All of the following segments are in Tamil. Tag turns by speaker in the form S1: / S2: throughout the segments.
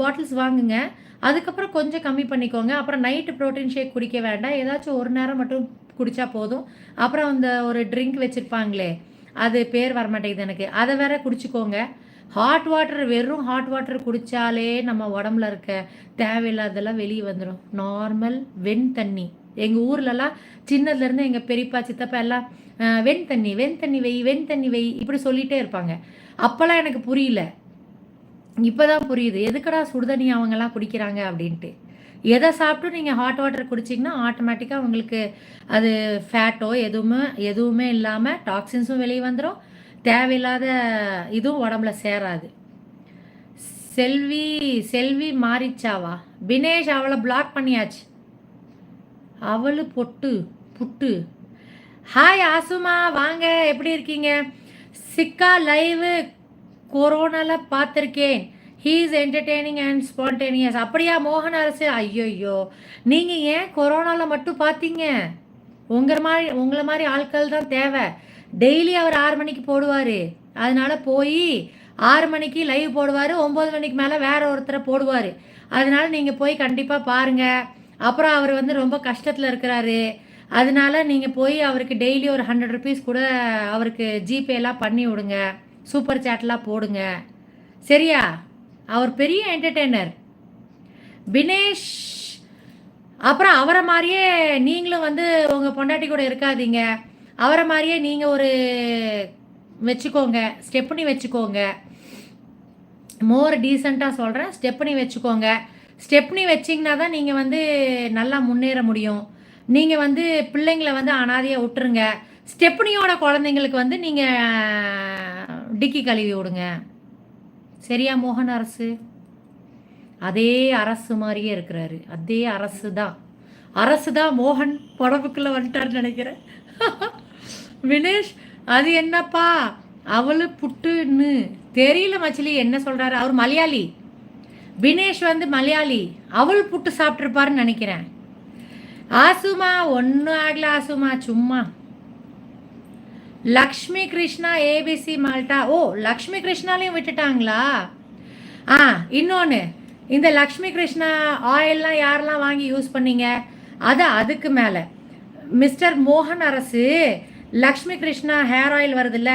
S1: பாட்டில்ஸ் வாங்குங்க. அதுக்கப்புறம் கொஞ்சம் கம்மி பண்ணிக்கோங்க. அப்புறம் நைட்டு ப்ரோட்டீன் ஷேக் குடிக்க வேண்டாம். ஏதாச்சும் ஒரு நேரம் மட்டும் குடிச்சா போதும். அப்புறம் அந்த ஒரு ட்ரிங்க் வச்சிருப்பாங்களே, அது பேர் வரமாட்டேங்குது எனக்கு. அத வேற குடிச்சுக்கோங்க. ஹாட் வாட்டர் வெறும் ஹாட் வாட்டர் குடிச்சாலே நம்ம உடம்புல இருக்க தேவையில்லாததெல்லாம் வெளிய வந்துரும். நார்மல் வெண் தண்ணி. எங்க ஊர்லலாம் சின்னதுலேருந்து எங்க பெரியப்பா, சித்தப்பா எல்லாம் வெண் தண்ணி, வெண் தண்ணி வை, வெண் தண்ணி வை இப்படி சொல்லிட்டே இருப்பாங்க. அப்பலாம் எனக்கு புரியல. இப்பதான் புரியுது. எதுக்குடா சுடுதண்ணி அவங்கலாம் குடிக்கிறாங்க அப்படின்ட்டு. எத சாப்பிட்டும் நீங்க ஹாட் வாட்டர் குடிச்சீங்கன்னா, ஆட்டோமேட்டிக்கா உங்களுக்கு அது ஃபேட்டோ எதுவுமே எதுவுமே இல்லாம டாக்ஸின்ஸும் வெளிய வந்துரும். தேவையில்லாத இதுவும் உடம்புல சேராது. செல்வி செல்வி மாறிச்சாவா? பினேஷ் அவள பிளாக் பண்ணியாச்சு. அவளு பொட்டு புட்டு. ஹாய் ஆசுமா வாங்க, எப்படி இருக்கீங்க? சிக்கா லைவ் கொரோனால பார்த்துருக்கேன். He is entertaining and spontaneous. அப்படியா மோகன் அரசு? ஐயோ, நீங்கள் ஏன் கொரோனாவில் மட்டும் பார்த்தீங்க? உங்களை மாதிரி ஆட்கள் தான் தேவை. டெய்லி அவர் 6 மணிக்கு போடுவார். அதனால போய் 6 மணிக்கு லைவ் போடுவார், 9 மணிக்கு மேலே வேற ஒருத்தரை போடுவார். அதனால நீங்கள் போய் கண்டிப்பாக பாருங்கள். அப்புறம் அவர் வந்து ரொம்ப கஷ்டத்தில் இருக்கிறாரு. அதனால நீங்கள் போய் அவருக்கு டெய்லி ஒரு 100 ருபீஸ் கூட அவருக்கு ஜிபேலாம் பண்ணி விடுங்க, சூப்பர் சேட்லாம் போடுங்க, சரியா? அவர் பெரிய என்டர்டெய்னர் பினேஷ். அப்புறம் அவரை மாதிரியே நீங்களும் வந்து உங்கள் பொண்டாட்டி கூட இருக்காதீங்க. அவரை மாதிரியே நீங்கள் ஒரு வச்சுக்கோங்க, ஸ்டெப்னி வச்சுக்கோங்க. மோர் டீசெண்டாக சொல்கிறேன், ஸ்டெப்னி வச்சுக்கோங்க. ஸ்டெப்னி வச்சிங்கன்னா தான் நீங்கள் வந்து நல்லா முன்னேற முடியும். நீங்கள் வந்து பிள்ளைங்களை வந்து அனாதையாக விட்டுருங்க. ஸ்டெப்னியோட குழந்தைங்களுக்கு வந்து நீங்கள் டிக்கி கழுவி விடுங்க, சரியா மோகன் அரசு? அதே அரசு மாதிரியே இருக்கிறாரு. அதே அரசு தான் மோகன் படப்புக்குள்ளே வந்துட்டார்னு நினைக்கிறேன். வினேஷ் அது என்னப்பா அவளு புட்டுன்னு தெரியல மச்சிலி என்ன சொல்கிறாரு. அவர் மலையாளி. பினேஷ் வந்து மலையாளி. அவள் புட்டு சாப்பிட்ருப்பாருன்னு நினைக்கிறேன். ஆசுமா ஒன்றும் ஆகல ஆசுமா, சும்மா. லக்ஷ்மி கிருஷ்ணா ஏபிசி மால்டா. ஓ, லக்ஷ்மி கிருஷ்ணாலையும் விட்டுட்டாங்களா? இன்னொன்று, இந்த லக்ஷ்மி கிருஷ்ணா ஆயில்லாம் யாரெல்லாம் வாங்கி யூஸ் பண்ணீங்க? அதுக்கு மேலே மிஸ்டர் மோகன் அரசு லக்ஷ்மி கிருஷ்ணா ஹேர் ஆயில் வருதுல்ல,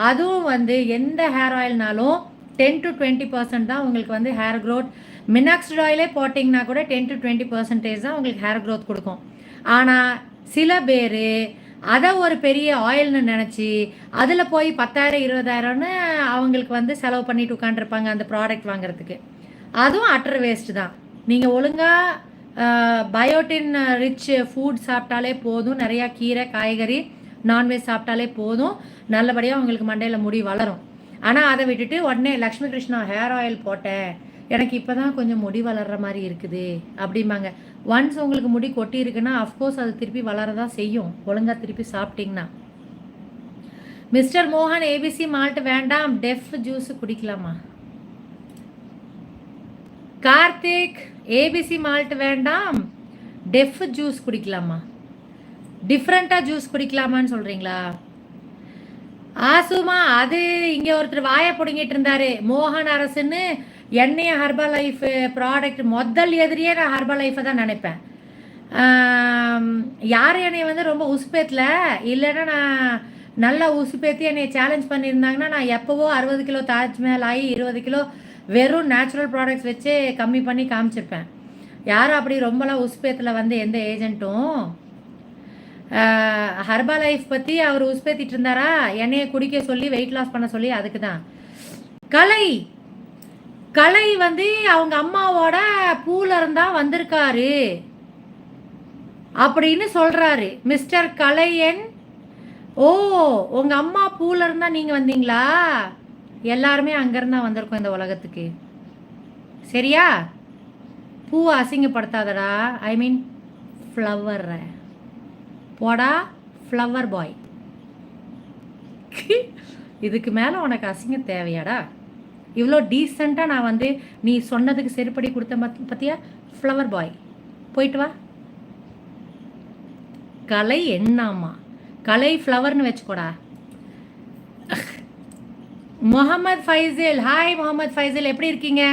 S1: அதுவும் வந்து எந்த ஹேர் ஆயில்னாலும் 10 to 20% தான் உங்களுக்கு வந்து ஹேர் க்ரோத். மினாக்சிட் ஆயிலே போட்டிங்கன்னா கூட 10 to 20% தான் உங்களுக்கு ஹேர் க்ரோத் கொடுக்கும். ஆனால் சில பேர் அதை ஒரு பெரிய ஆயில்னு நினச்சி அதில் போய் 10,000 20,000ன்னு அவங்களுக்கு வந்து செலவு பண்ணிட்டு உட்காந்துருப்பாங்க அந்த ப்ராடக்ட் வாங்குறதுக்கு. அதுவும் அட்டர் வேஸ்ட்டு தான். நீங்கள் ஒழுங்காக பயோட்டின் ரிச் ஃபுட் சாப்பிட்டாலே போதும். நிறையா கீரை காய்கறி நான்வெஜ் சாப்பிட்டாலே போதும். நல்லபடியாக உங்களுக்கு மண்டையில் முடி வளரும். ஆனால் அதை விட்டுட்டு உடனே லக்ஷ்மி கிருஷ்ணா ஹேர் ஆயில் போட்டேன், எனக்கு இப்போ தான் கொஞ்சம் முடி வளர்கிற மாதிரி இருக்குது அப்படிம்பாங்க. ஒன்ஸ் உங்களுக்கு முடி கொட்டி இருக்குன்னா அஃப்கோர்ஸ் அது திருப்பி வளரதான் செய்யும், ஒழுங்காக திருப்பி சாப்பிட்டிங்கன்னா. மிஸ்டர் மோகன் ஏபிசி மால்ட் வேண்டாம், டெஃப் ஜூஸ் குடிக்கலாமா? கார்த்திக் ஏபிசி மால்ட் வேண்டாம், டெஃப் ஜூஸ் குடிக்கலாமா? டிஃப்ரெண்ட்டாக ஜூஸ் குடிக்கலாமான்னு சொல்கிறீங்களா? ஆசுமா அது இங்கே ஒருத்தர் வாயை பிடுங்கிட்டு இருந்தாரு. மோகன் அரசுன்னு எண்ணெய ஹர்பல் லைஃப் ப்ராடக்ட் முதல் எதிரியே நான் ஹர்பல் லைஃப்பை தான் நினைப்பேன். யார் என்னையை வந்து ரொம்ப உசுப்பேத்தல, இல்லைன்னா நான் நல்லா உசுப்பேற்றி என்னை சேலஞ்ச் பண்ணியிருந்தாங்கன்னா நான் எப்போவோ 60 கிலோ தாஜ்மஹல் ஆகி 20 கிலோ வெறும் நேச்சுரல் ப்ராடக்ட்ஸ் வச்சு கம்மி பண்ணி காமிச்சிருப்பேன். யாரும் அப்படி ரொம்பலாம் உசுப்பேத்தில் வந்து எந்த ஏஜென்ட்டும். ஹர்பா லைஃப் பற்றி அவர் உசுப்பேத்திட்டு இருந்தாரா, என்னையை குடிக்க சொல்லி வெயிட் லாஸ் பண்ண சொல்லி. அதுக்கு தான் கலை வந்து அவங்க அம்மாவோட பூல இருந்தா வந்திருக்காரு அப்படின்னு சொல்றாரு மிஸ்டர் கலையன். ஓ, உங்க அம்மா பூல இருந்தா நீங்க வந்தீங்களா? எல்லாருமே அங்கிருந்தா வந்திருக்கோம் இந்த உலகத்துக்கு, சரியா? பூவை அசிங்கப்படுத்தாதடா, ஐ மீன் ஃப்ளவர் போடா, ஃப்ளவர் பாய். இதுக்கு மேலே உனக்கு அசிங்கம் தேவையாடா? இவ்வளோ டீசெண்டாக நான் வந்து நீ சொன்னதுக்கு செருப்படி கொடுத்த பற்றியா? ஃப்ளவர் பாய், போயிட்டு வா. கலை என்னாமா, கலை ஃப்ளவர்னு வச்சுக்கோடா. முகமது ஃபைசில், ஹாய் முகமது ஃபைசில், எப்படி இருக்கீங்க?